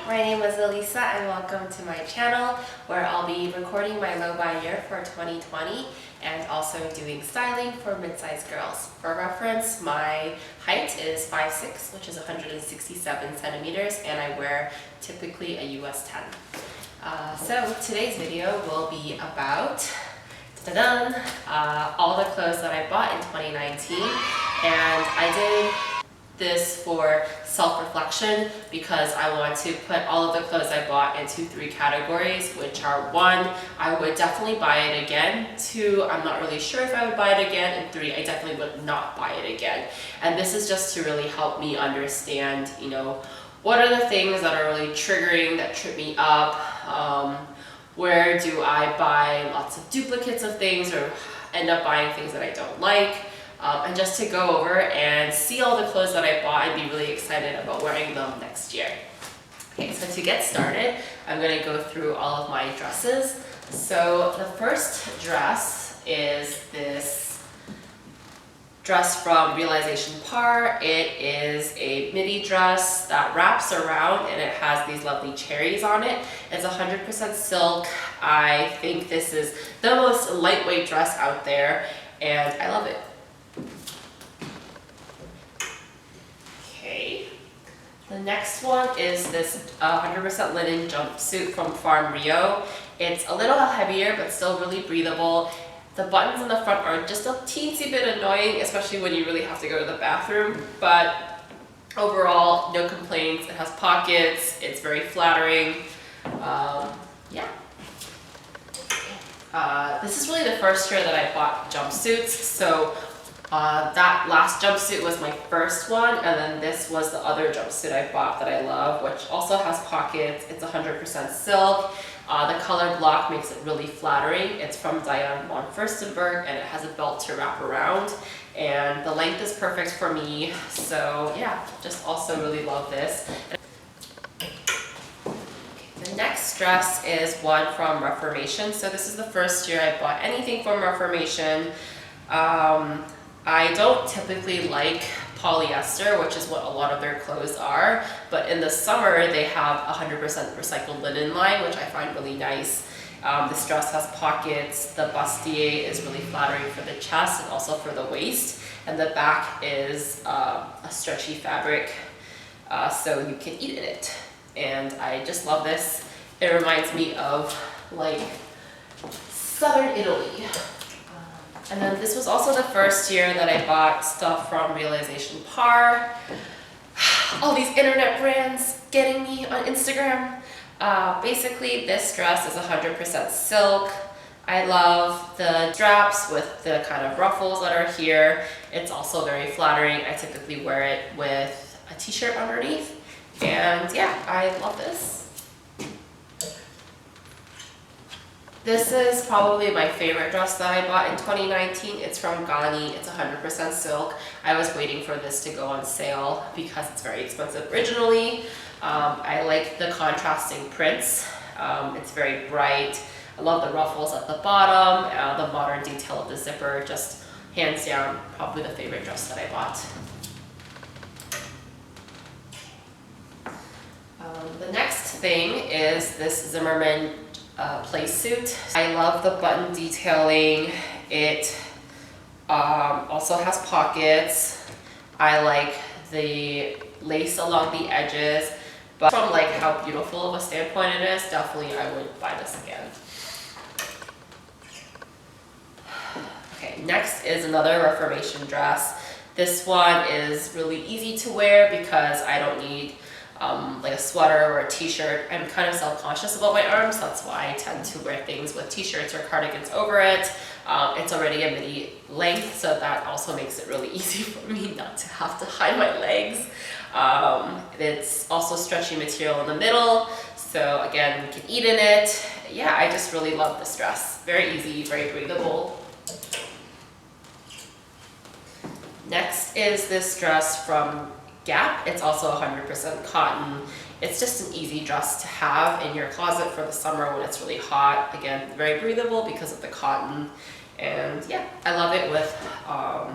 my name is Elisa and welcome to my channel where I'll be recording my low-buy year for 2020 and also doing styling for mid-sized girls. For reference, my height is 5'6", which is 167 centimeters, and I wear typically a US 10. So today's video will be about all the clothes that I bought in 2019, and I did this for self-reflection because I want to put all of the clothes I bought into 3 categories, which are 1, I would definitely buy it again, 2, I'm not really sure if I would buy it again, and 3, I definitely would not buy it again. And this is just to really help me understand, what are the things that are really triggering, that trip me up, where do I buy lots of duplicates of things or end up buying things that I don't like. And just to go over and see all the clothes that I bought and be really excited about wearing them next year. Okay, so to get started, I'm going to go through all of my dresses. So the first dress is this dress from Realization Par. It is a midi dress that wraps around and it has these lovely cherries on it. It's 100% silk. I think this is the most lightweight dress out there and I love it. Okay, the next one is this 100% linen jumpsuit from Farm Rio. It's a little heavier but still really breathable. The buttons in the front are just a teensy bit annoying, especially when you really have to go to the bathroom, but overall, no complaints. It has pockets, it's very flattering. Yeah. This is really the first year that I bought jumpsuits, so that last jumpsuit was my first one, and then this was the other jumpsuit I bought that I love, which also has pockets. It's 100% silk. The color block makes it really flattering. It's from Diane von Furstenberg, and it has a belt to wrap around, and the length is perfect for me. So yeah, just also really love this. The next dress is one from Reformation. So this is the first year I bought anything from Reformation. I don't typically like polyester, which is what a lot of their clothes are, but in the summer they have 100% recycled linen line, which I find really nice. This dress has pockets, the bustier is really flattering for the chest and also for the waist, and the back is a stretchy fabric, so you can eat in it. And I just love this. It reminds me of like southern Italy. And then this was also the first year that I bought stuff from Realization Par. All these internet brands getting me on Instagram. Basically, this dress is 100% silk. I love the straps with the kind of ruffles that are here. It's also very flattering. I typically wear it with a t-shirt underneath. And yeah, I love this. This is probably my favorite dress that I bought in 2019. It's from Ghani. It's 100% silk. I was waiting for this to go on sale because it's very expensive originally. I like the contrasting prints. It's very bright. I love the ruffles at the bottom, the modern detail of the zipper. Just hands down, probably the favorite dress that I bought. The next thing is this Zimmermann play suit. I love the button detailing. It also has pockets. I like the lace along the edges, but from like how beautiful of a standpoint it is, definitely I would buy this again. Okay, next is another Reformation dress. This one is really easy to wear because I don't need like a sweater or a t-shirt. I'm kind of self-conscious about my arms, that's why I tend to wear things with t-shirts or cardigans over it. It's already a midi length, so that also makes it really easy for me not to have to hide my legs. It's also stretchy material in the middle, so again, you can eat in it. Yeah, I just really love this dress. Very easy, very breathable. Next is this dress from Gap. It's also 100% cotton. It's just an easy dress to have in your closet for the summer when it's really hot. Again, very breathable because of the cotton. And yeah, I love it with a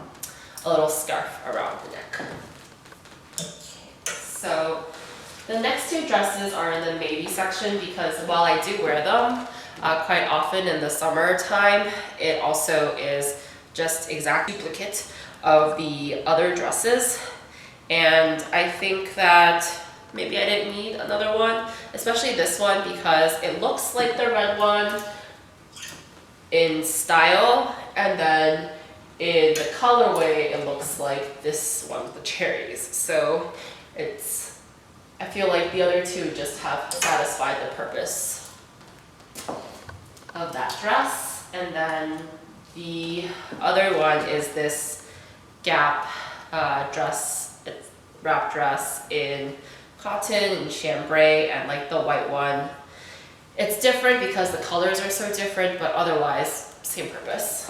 little scarf around the neck. So The next two dresses are in the maybe section because while I do wear them quite often in the summertime, it also is just exact duplicate of the other dresses. And I think that maybe I didn't need another one, especially this one because it looks like the red one in style, and then in the colorway it looks like this one with the cherries. So I feel like the other two just have satisfied the purpose of that dress. And then the other one is this Gap dress, it's wrap dress in cotton and chambray, and like the white one. It's different because the colors are so different, but otherwise same purpose.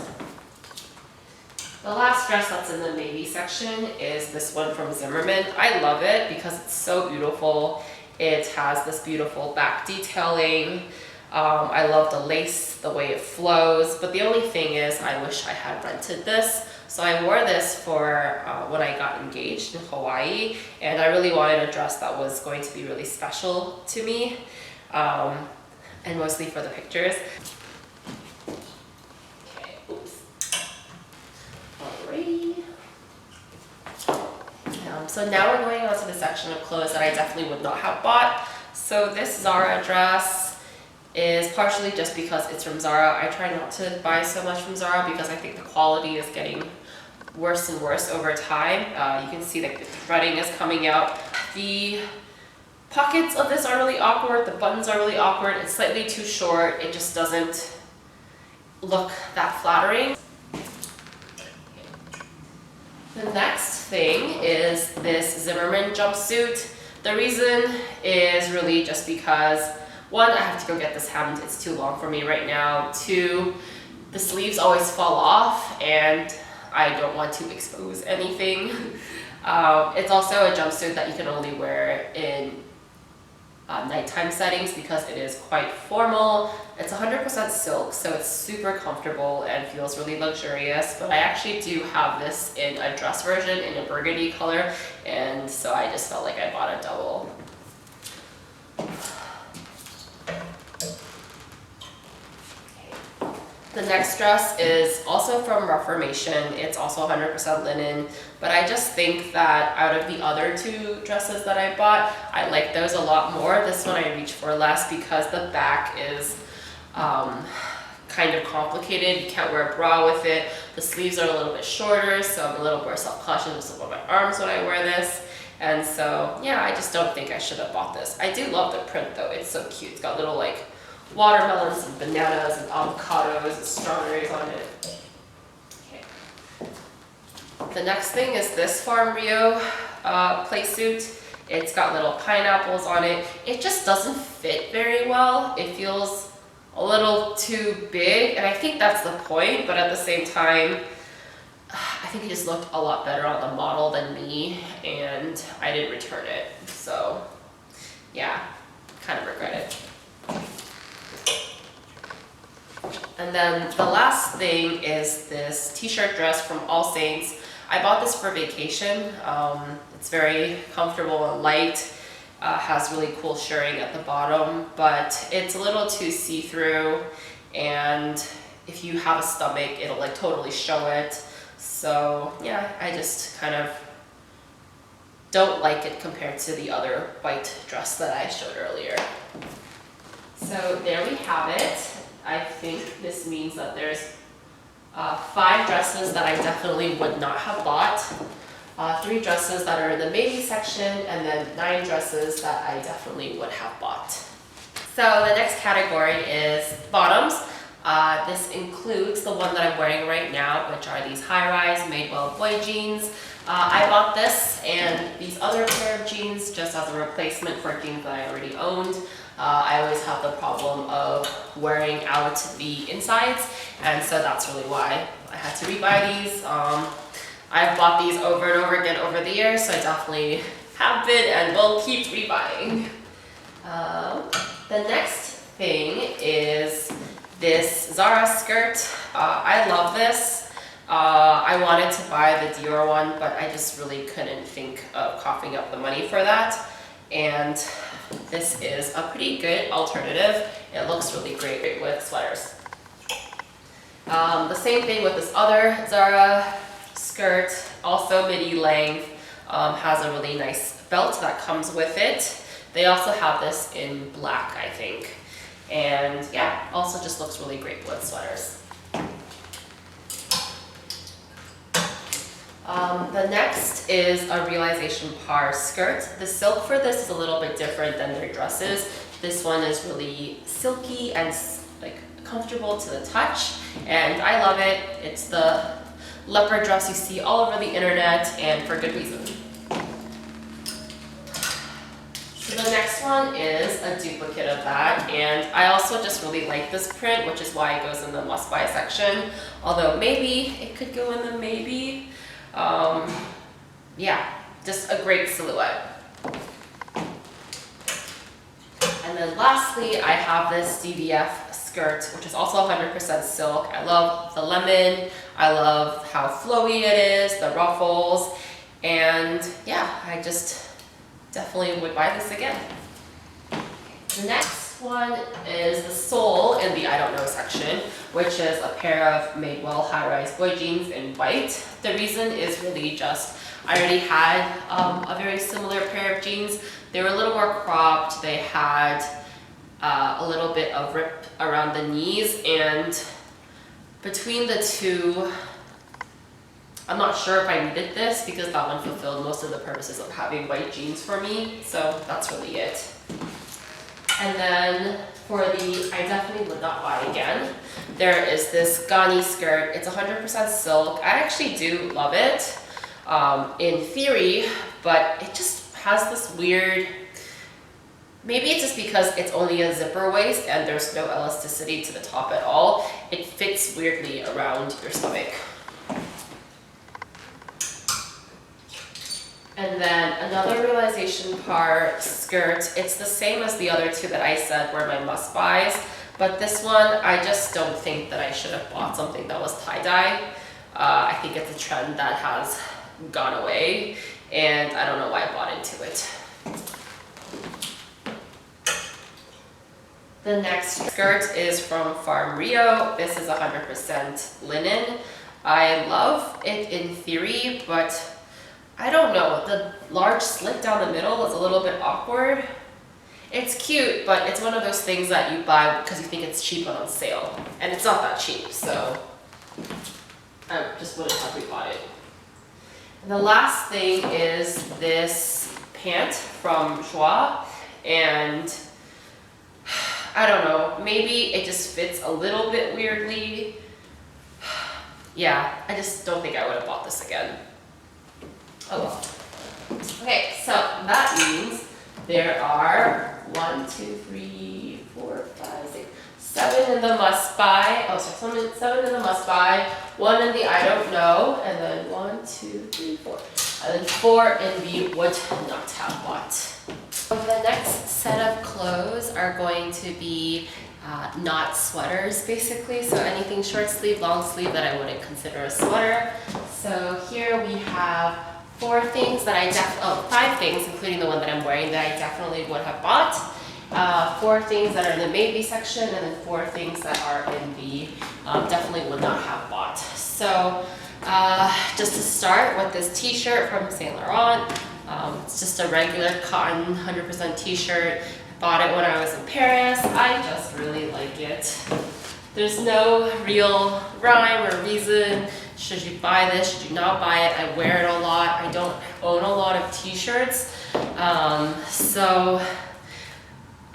The last dress that's in the maybe section is this one from Zimmermann. I love it because it's so beautiful. It has this beautiful back detailing. I love the lace, the way it flows, but the only thing is I wish I had rented this. So I wore this for when I got engaged in Hawaii, and I really wanted a dress that was going to be really special to me, and mostly for the pictures. Okay, oops. Alrighty. So now we're going on to the section of clothes that I definitely would not have bought. So this Zara dress is partially just because it's from Zara. I try not to buy so much from Zara because I think the quality is getting worse and worse over time. You can see that the threading is coming out. The pockets of this are really awkward. The buttons are really awkward. It's slightly too short. It just doesn't look that flattering. The next thing is this Zimmermann jumpsuit. The reason is really just because, one, I have to go get this hemmed. It's too long for me right now. Two, the sleeves always fall off and I don't want to expose anything. It's also a jumpsuit that you can only wear in nighttime settings because it is quite formal. It's 100% silk, so it's super comfortable and feels really luxurious. But I actually do have this in a dress version in a burgundy color, and so I just felt like I bought a double. The next dress is also from Reformation. It's also 100% linen, but I just think that out of the other two dresses that I bought, I like those a lot more. This one I reach for less because the back is kind of complicated. You can't wear a bra with it. The sleeves are a little bit shorter, so I'm a little more self-conscious about my arms when I wear this. And so, yeah, I just don't think I should have bought this. I do love the print though. It's so cute. It's got little like watermelons and bananas and avocados and strawberries on it. Okay. The next thing is this Farm Rio playsuit. It's got little pineapples on it. It just doesn't fit very well. It feels a little too big, and I think that's the point, but at the same time, I think it just looked a lot better on the model than me, and I didn't return it. So, yeah, kind of regret it. And then the last thing is this t-shirt dress from All Saints. I bought this for vacation. It's very comfortable and light. Has really cool shirring at the bottom, but it's a little too see-through, and if you have a stomach, it'll like totally show it. So yeah, I just kind of don't like it compared to the other white dress that I showed earlier. So there we have it. I think this means that there's 5 dresses that I definitely would not have bought, 3 dresses that are in the maybe section, and then 9 dresses that I definitely would have bought. So the next category is bottoms. This includes the one that I'm wearing right now, which are these high-rise Madewell boy jeans. I bought this and these other pair of jeans just as a replacement for jeans that I already owned. I always have the problem of wearing out the insides, and so that's really why I had to rebuy these. I've bought these over and over again over the years, so I definitely have been and will keep rebuying. The next thing is this Zara skirt. I love this. I wanted to buy the Dior one, but I just really couldn't think of coughing up the money for that. and this is a pretty good alternative. It looks really great with sweaters. The same thing with this other Zara skirt, also midi length, has a really nice belt that comes with it. They also have this in black, I think. And yeah, also just looks really great with sweaters. The next is a realization par skirt. The silk for this is a little bit different than their dresses. This one is really silky and like comfortable to the touch, and I love it. It's the leopard dress you see all over the internet, and for good reason. So the next one is a duplicate of that, and I also just really like this print, which is why it goes in the must-buy section, although maybe it could go in the maybe. Yeah, just a great silhouette. And then lastly, I have this DVF skirt, which is also 100% silk. I love the lemon. I love how flowy it is, the ruffles, and yeah, I just definitely would buy this again. The next one is the sole in the I don't know section, which is a pair of Madewell high-rise boy jeans in white. The reason is really just I already had a very similar pair of jeans. They were a little more cropped. They had a little bit of rip around the knees, and between the two, I'm not sure if I needed this because that one fulfilled most of the purposes of having white jeans for me, so that's really it. And then for the I definitely would not buy again, there is this Ghani skirt. It's 100% silk. I actually do love it in theory, but it just has this weird, maybe it's just because it's only a zipper waist and there's no elasticity to the top at all. It fits weirdly around your stomach. And then another realization par skirt. It's the same as the other two that I said were my must-buys, but this one, I just don't think that I should have bought something that was tie-dye. I think it's a trend that has gone away, and I don't know why I bought into it. The next skirt is from Farm Rio. This is 100% linen. I love it in theory, but I don't know, the large slit down the middle is a little bit awkward. It's cute, but it's one of those things that you buy because you think it's cheap and on sale. And it's not that cheap, so I just wouldn't have rebought it. And the last thing is this pant from Joie, and I don't know, maybe it just fits a little bit weirdly. Yeah, I just don't think I would have bought this again. Oh well. Okay, so that means there are 1, 2, 3, 4, 5, 6, 7 in the must buy. Oh, sorry, 7 in the must buy, 1 in the I don't know, and then 1, 2, 3, 4, and then 4 in the would not have bought. So the next set of clothes are going to be not sweaters, basically. So anything short sleeve, long sleeve that I wouldn't consider a sweater. So here we have 5 things, including the one that I'm wearing, that I definitely would have bought. 4 things that are in the maybe section, and then 4 things that are in the definitely would not have bought. So just to start with this t-shirt from Saint Laurent. It's just a regular cotton 100% t-shirt. I bought it when I was in Paris. I just really like it. There's no real rhyme or reason. Should you buy this? Should you not buy it? I wear it a lot. I don't own a lot of t-shirts. So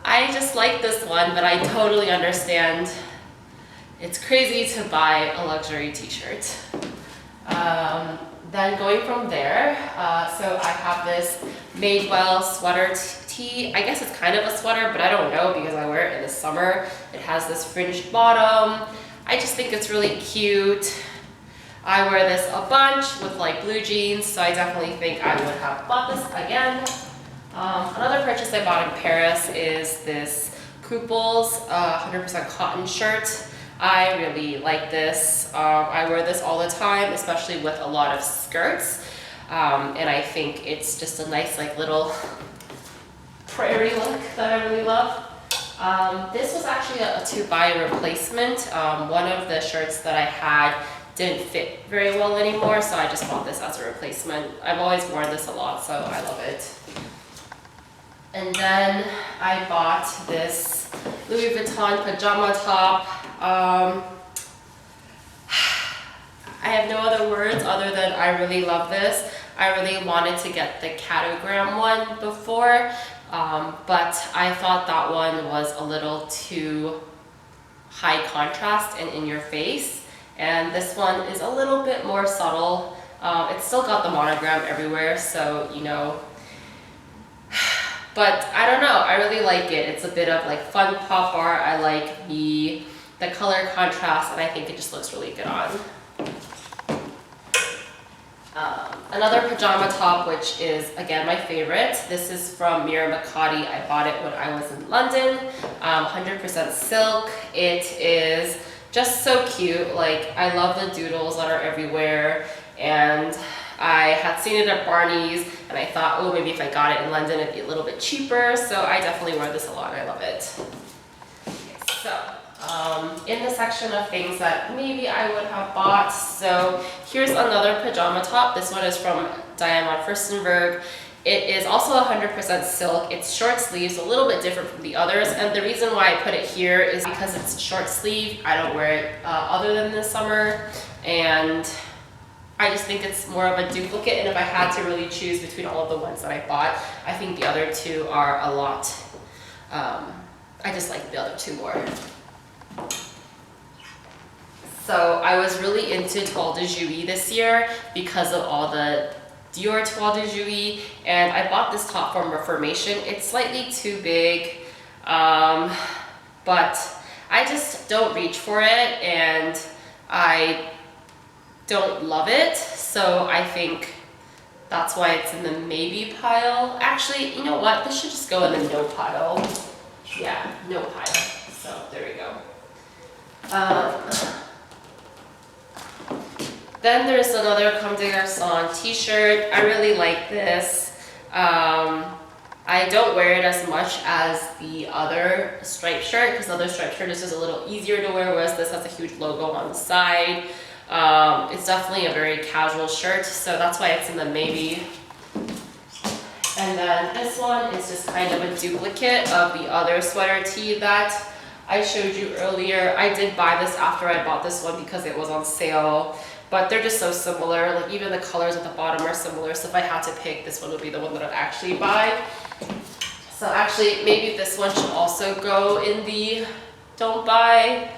I just like this one, but I totally understand it's crazy to buy a luxury t-shirt. Then going from there, so I have this Madewell sweater tee. I guess it's kind of a sweater, but I don't know because I wear it in the summer. It has this fringed bottom. I just think it's really cute. I wear this a bunch with like blue jeans, so I definitely think I would have bought this again. Another purchase I bought in Paris is this Crouples 100% cotton shirt. I really like this. I wear this all the time, especially with a lot of skirts. And I think it's just a nice like little prairie look that I really love. This was actually a to-buy replacement. One of the shirts that I had didn't fit very well anymore, so I just bought this as a replacement. I've always worn this a lot, so I love it. And then I bought this Louis Vuitton pajama top. I have no other words other than I really love this. I really wanted to get the catogram one before, but I thought that one was a little too high contrast and in your face. And this one is a little bit more subtle. It's still got the monogram everywhere, so you know. But I don't know, I really like it. It's a bit of like fun pop art. I like the color contrast, and I think it just looks really good on. Another pajama top, which is again my favorite. This is from Mira Makati. I bought it when I was in London. 100% silk. It is just so cute. Like, I love the doodles that are everywhere, and I had seen it at Barney's, and I thought, oh, maybe if I got it in London it'd be a little bit cheaper, so I definitely wear this a lot and I love it. Okay, so in the section of things that maybe I would have bought, so here's another pajama top. This one is from Diane von Furstenberg. It is also 100% silk. It's short sleeves, a little bit different from the others, and the reason why I put it here is because it's short sleeve. I don't wear it other than this summer, and I just think it's more of a duplicate, and if I had to really choose between all of the ones that I bought, I think the other two are a lot, I just like the other two more. So I was really into Toile de Jouy this year because of all the Dior Toile de Jouy, and I bought this top from Reformation. It's slightly too big, but I just don't reach for it, and I don't love it, so I think that's why it's in the maybe pile. Actually, you know what? This should just go in the no pile. Yeah, no pile. So there we go. Then there's another Comme des Garçons t-shirt. I really like this. I don't wear it as much as the other striped shirt, because the other striped shirt is just a little easier to wear, whereas this has a huge logo on the side. It's definitely a very casual shirt, so that's why it's in the maybe. And then this one is just kind of a duplicate of the other sweater tee that I showed you earlier. I did buy this after I bought this one because it was on sale, but they're just so similar. Like, even the colors at the bottom are similar, so if I had to pick, this one would be the one that I'd actually buy. So actually, maybe this one should also go in the don't buy.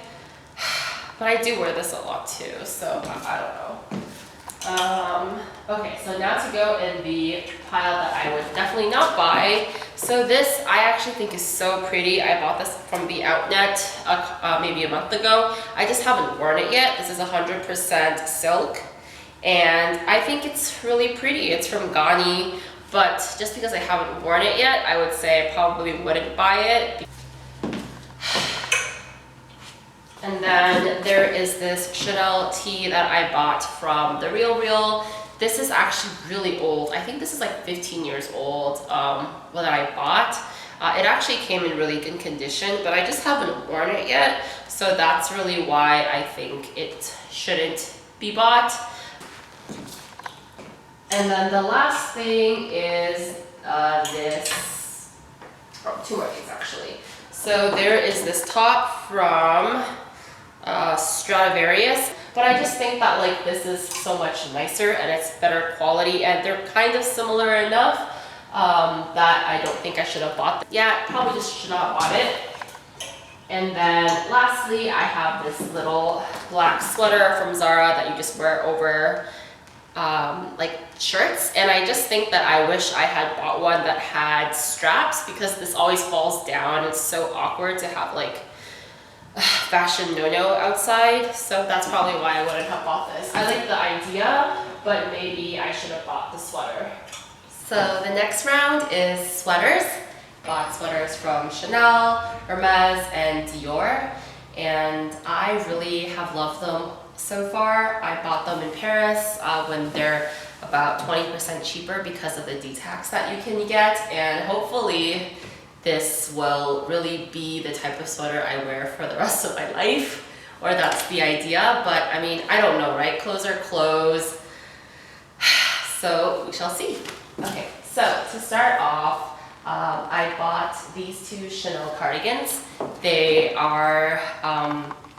But I do wear this a lot too, so I don't know. Okay, so now to go in the pile that I would definitely not buy. So this I actually think is so pretty. I bought this from the Outnet maybe a month ago. I just haven't worn it yet. This is 100% silk, and I think it's really pretty. It's from Ghani, but just because I haven't worn it yet, I would say I probably wouldn't buy it. And then there is this Chanel tee that I bought from The Real Real. This is actually really old. I think this is like 15 years old that I bought. It actually came in really good condition, but I just haven't worn it yet. So that's really why I think it shouldn't be bought. And then the last thing is this, two more things actually. So there is this top from Stradivarius, but I just think that like this is so much nicer and it's better quality, and they're kind of similar enough that I don't think I should have bought them. Yeah, probably just should not have bought it. And then lastly, I have this little black sweater from Zara that you just wear over like shirts, and I just think that I wish I had bought one that had straps, because this always falls down. It's so awkward to have like fashion no-no outside, so that's probably why I wouldn't have bought this. I like the idea, but maybe I should have bought the sweater. So the next round is sweaters. Bought sweaters from Chanel, Hermes, and Dior, and I really have loved them so far. I bought them in Paris when their about 20% cheaper because of the detax that you can get, and hopefully this will really be the type of sweater I wear for the rest of my life, or that's the idea, but I mean, I don't know, right? Clothes are clothes, so we shall see. Okay, so to start off, I bought these two Chanel cardigans. They are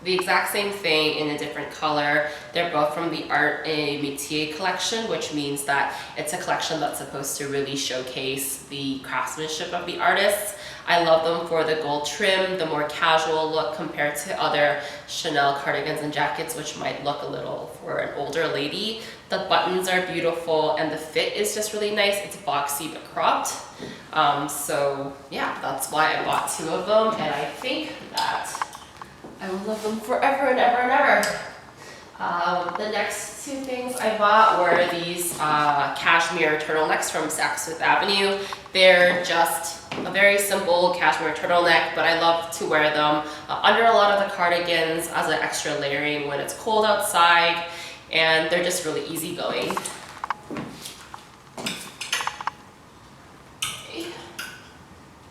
the exact same thing in a different color. They're both from the Art et Métier collection, which means that it's a collection that's supposed to really showcase the craftsmanship of the artists. I love them for the gold trim, the more casual look compared to other Chanel cardigans and jackets, which might look a little for an older lady. The buttons are beautiful and the fit is just really nice. It's boxy but cropped. So yeah, that's why I bought two of them, and I think that I will love them forever and ever and ever. The next two things I bought were these cashmere turtlenecks from Saks Fifth Avenue. They're just a very simple cashmere turtleneck, but I love to wear them under a lot of the cardigans as an extra layering when it's cold outside, and they're just really easygoing.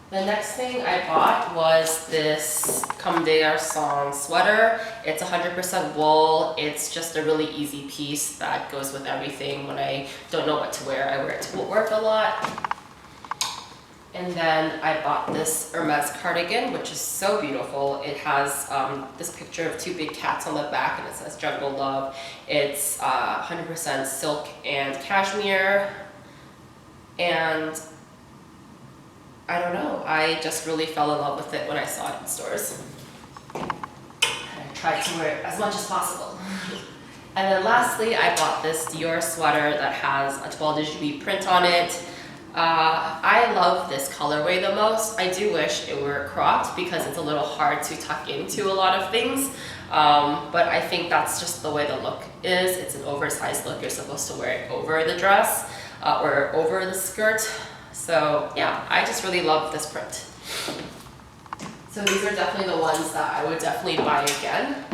The next thing I bought was this Comme des Garçons sweater. It's 100% wool. It's just a really easy piece that goes with everything. When I don't know what to wear, I wear it to work a lot. And then I bought this Hermes cardigan, which is so beautiful. It has this picture of two big cats on the back, and it says Jungle Love. It's 100% silk and cashmere, and I don't know, I just really fell in love with it when I saw it in stores. And I tried to wear it as much as possible. And then lastly, I bought this Dior sweater that has a toile de Juillet print on it. I love this colorway the most. I do wish it were cropped because it's a little hard to tuck into a lot of things. But I think that's just the way the look is. It's an oversized look. You're supposed to wear it over the dress or over the skirt. So yeah, I just really love this print. So these are definitely the ones that I would definitely buy again.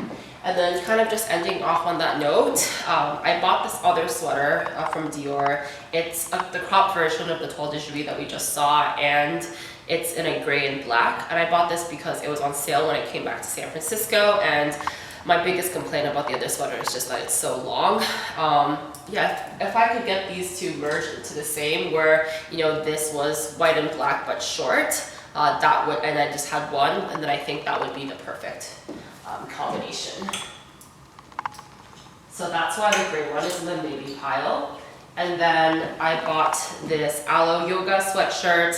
And then kind of just ending off on that note, I bought this other sweater from Dior. It's the crop version of the toile de Juillet that we just saw, and it's in a gray and black. And I bought this because it was on sale when I came back to San Francisco, and my biggest complaint about the other sweater is just that it's so long. Yeah, if I could get these two merged into the same, where, you know, this was white and black but short, that would, and I just had one, and then I think that would be the perfect combination. So that's why the gray one is in the maybe pile. And then I bought this Aloe Yoga sweatshirt.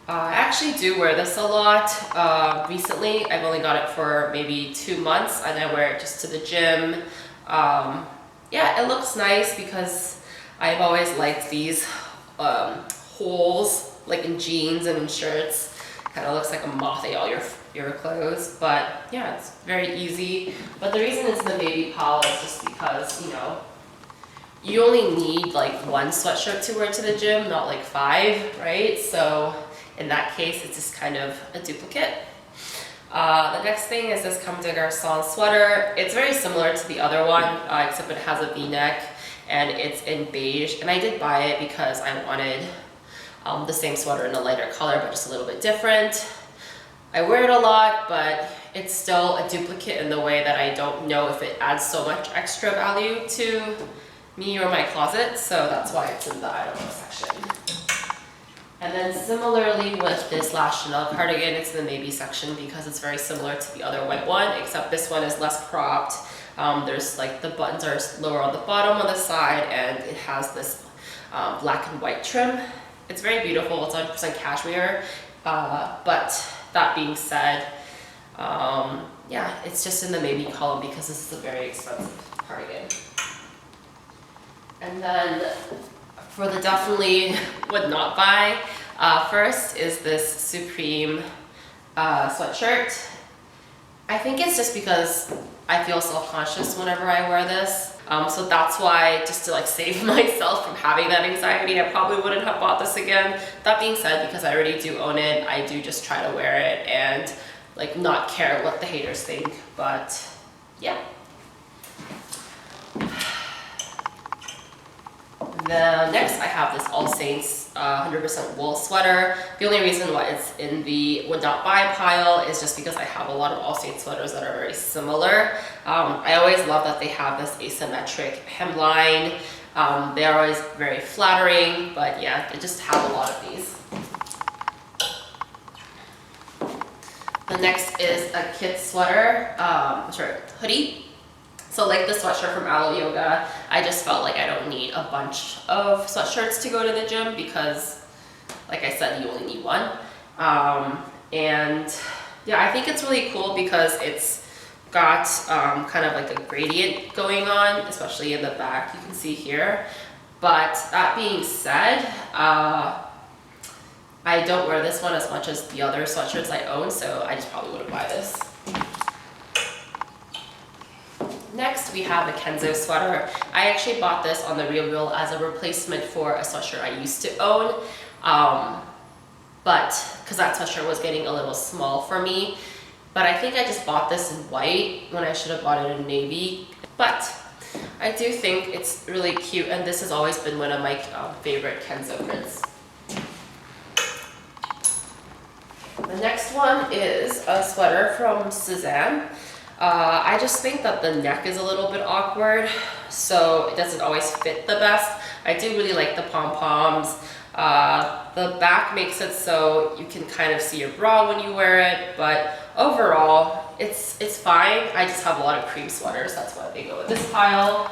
I actually do wear this a lot. Recently, I've only got it for maybe 2 months, and I wear it just to the gym. Yeah, it looks nice because I've always liked these holes, like in jeans and in shirts. Kind of looks like a moth ate all your clothes, but yeah, it's very easy. But the reason it's in the baby pile is just because, you know, you only need like one sweatshirt to wear to the gym, not like 5, right? So in that case, it's just kind of a duplicate. The next thing is this Comme des Garçons sweater. It's very similar to the other one, except it has a V-neck and it's in beige. And I did buy it because I wanted the same sweater in a lighter color, but just a little bit different. I wear it a lot, but it's still a duplicate in the way that I don't know if it adds so much extra value to me or my closet, so that's why it's in the I don't know section. And then similarly with this last Chanel cardigan, it's in the maybe section because it's very similar to the other white one, except this one is less cropped. There's like the buttons are lower on the bottom on the side, and it has this black and white trim. It's very beautiful. It's 100% cashmere, but that being said, yeah, it's just in the maybe column because this is a very expensive cardigan. And then for the definitely would not buy, first is this Supreme sweatshirt. I think it's just because I feel self-conscious whenever I wear this. So that's why, just to like save myself from having that anxiety, I probably wouldn't have bought this again. That being said, because I already do own it, I do just try to wear it and like not care what the haters think, but yeah. Then next I have this All Saints 100% wool sweater. The only reason why it's in the would not buy pile is just because I have a lot of All Saints sweaters that are very similar. I always love that they have this asymmetric hemline. They're always very flattering, but yeah, they just have a lot of these. The next is a kid sweater, hoodie. So like the sweatshirt from Aloe Yoga, I just felt like I don't need a bunch of sweatshirts to go to the gym because, like I said, you only need one. And yeah, I think it's really cool because it's got kind of like a gradient going on, especially in the back, you can see here. But that being said, I don't wear this one as much as the other sweatshirts I own, so I just probably wouldn't buy this. Next, we have a Kenzo sweater. I actually bought this on the RealReal as a replacement for a sweatshirt I used to own, but because that sweatshirt was getting a little small for me. But I think I just bought this in white when I should have bought it in navy. But I do think it's really cute, and this has always been one of my favorite Kenzo prints. The next one is a sweater from Suzanne. I just think that the neck is a little bit awkward, so it doesn't always fit the best. I do really like the pom-poms. The back makes it so you can kind of see your bra when you wear it, but overall, it's fine. I just have a lot of cream sweaters, that's why they go in this pile.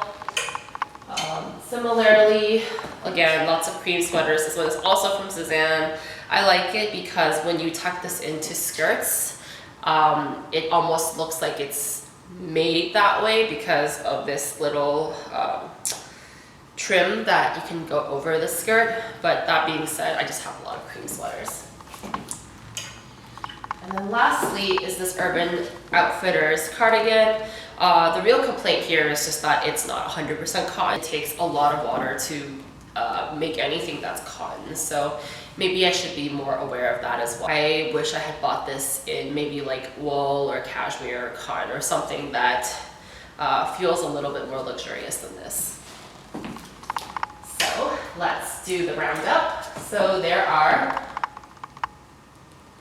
Similarly, again, lots of cream sweaters. This one is also from Suzanne. I like it because when you tuck this into skirts, it almost looks like it's made that way because of this little trim that you can go over the skirt. But that being said, I just have a lot of cream sweaters. And then lastly is this Urban Outfitters cardigan. The real complaint here is just that it's not 100% cotton. It takes a lot of water to make anything that's cotton. So maybe I should be more aware of that as well. I wish I had bought this in maybe like wool or cashmere or cotton or something that feels a little bit more luxurious than this. So let's do the roundup. So there are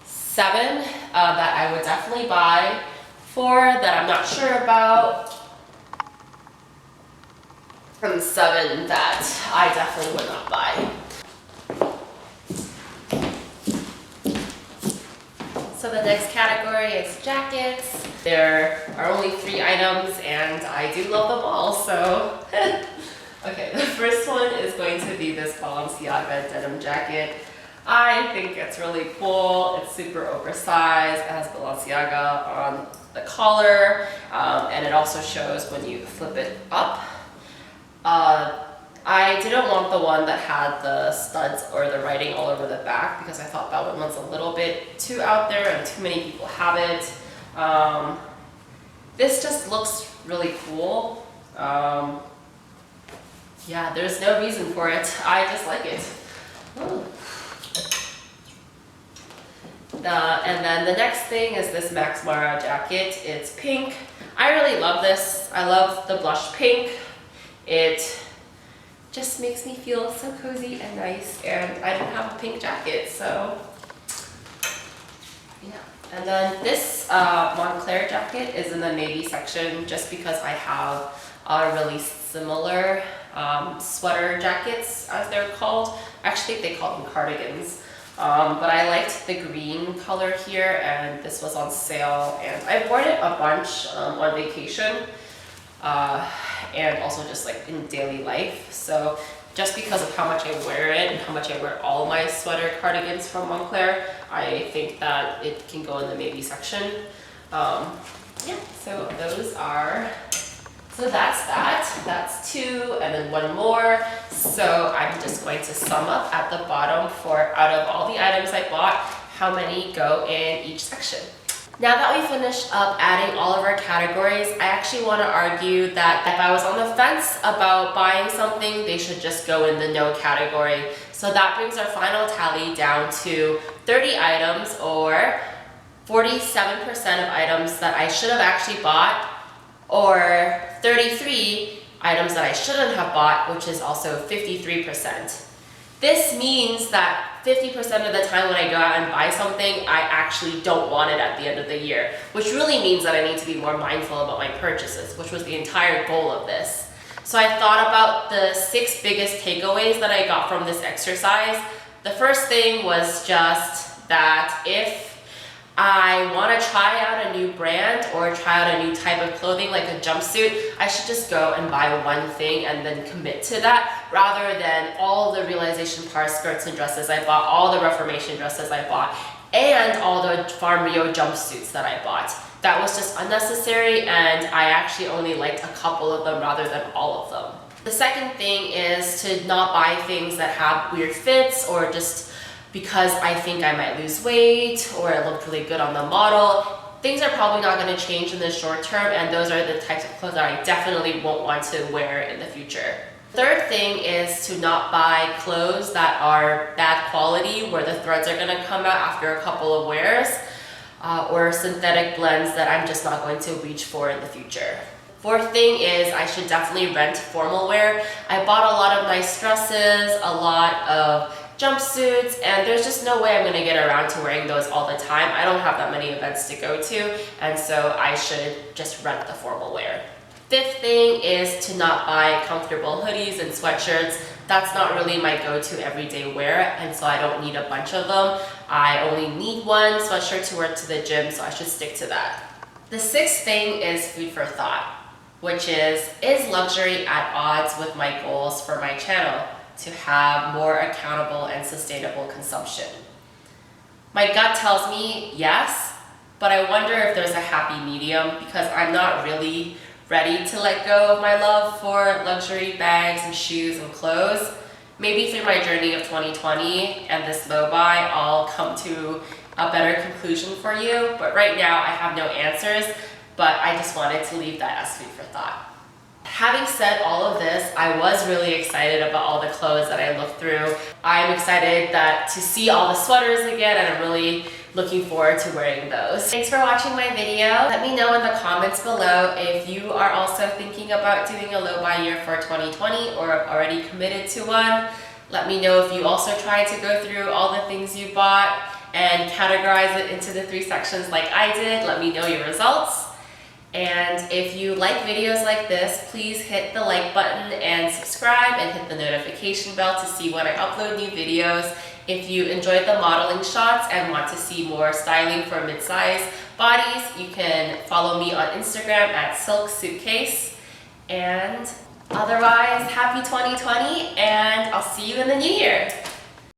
7 that I would definitely buy, 4 that I'm not sure about, and 7 that I definitely would not buy. So the next category is jackets. There are only 3 items and I do love them all, so. Okay, the first one is going to be this Balenciaga denim jacket. I think it's really cool. It's super oversized. It has Balenciaga on the collar, and it also shows when you flip it up. I didn't want the one that had the studs or the writing all over the back because I thought that one was a little bit too out there and too many people have it. This just looks really cool. Yeah, there's no reason for it. I just like it. Ooh. And then the next thing is this Max Mara jacket. It's pink. I really love this. I love the blush pink. It just makes me feel so cozy and nice, and I don't have a pink jacket, so yeah. And then this Montclair jacket is in the navy section just because I have a really similar sweater jackets, as they're called. Actually, they call them cardigans. But I liked the green color here, and this was on sale, and I worn it a bunch on vacation, and also just like in daily life. So just because of how much I wear it and how much I wear all my sweater cardigans from Montclair, I think that it can go in the navy section. Yeah, so those are. So that's that. That's 2, and then 1 more. So I'm just going to sum up at the bottom for out of all the items I bought, how many go in each section. Now that we finished up adding all of our categories, I actually want to argue that if I was on the fence about buying something, they should just go in the no category. So that brings our final tally down to 30 items, or 47% of items that I should have actually bought, or 33 items that I shouldn't have bought, which is also 53%. This means that 50% of the time when I go out and buy something, I actually don't want it at the end of the year, which really means that I need to be more mindful about my purchases, which was the entire goal of this. So I thought about the 6 biggest takeaways that I got from this exercise. The first thing was just that if I want to try out a new brand or try out a new type of clothing like a jumpsuit, I should just go and buy one thing and then commit to that, rather than all the realization par skirts and dresses I bought, all the Reformation dresses I bought, and all the Farm Rio jumpsuits that I bought. That was just unnecessary, and I actually only liked a couple of them rather than all of them. The second thing is to not buy things that have weird fits, or just because I think I might lose weight or it looked really good on the model. Things are probably not going to change in the short term, and those are the types of clothes that I definitely won't want to wear in the future. Third thing is to not buy clothes that are bad quality, where the threads are going to come out after a couple of wears, or synthetic blends that I'm just not going to reach for in the future. Fourth thing is I should definitely rent formal wear. I bought a lot of nice dresses, a lot of jumpsuits, and there's just no way I'm going to get around to wearing those all the time. I don't have that many events to go to, and so I should just rent the formal wear. Fifth thing is to not buy comfortable hoodies and sweatshirts. That's not really my go-to everyday wear, and so I don't need a bunch of them. I only need one sweatshirt to wear to the gym, so I should stick to that. The sixth thing is food for thought, which is luxury at odds with my goals for my channel to have more accountable and sustainable consumption? My gut tells me yes, but I wonder if there's a happy medium, because I'm not really ready to let go of my love for luxury bags and shoes and clothes. Maybe through my journey of 2020 and this low buy, I'll come to a better conclusion for you. But right now I have no answers, but I just wanted to leave that as food for thought. Having said all of this, I was really excited about all the clothes that I looked through. I'm excited to see all the sweaters again, and I'm really looking forward to wearing those. Thanks for watching my video. Let me know in the comments below if you are also thinking about doing a low buy year for 2020 or have already committed to one. Let me know if you also tried to go through all the things you bought and categorize it into the 3 sections like I did. Let me know your results. And if you like videos like this, please hit the like button and subscribe, and hit the notification bell to see when I upload new videos. If you enjoyed the modeling shots and want to see more styling for mid-size bodies, you can follow me on Instagram at silksuitcase. And otherwise, happy 2020, and I'll see you in the new year.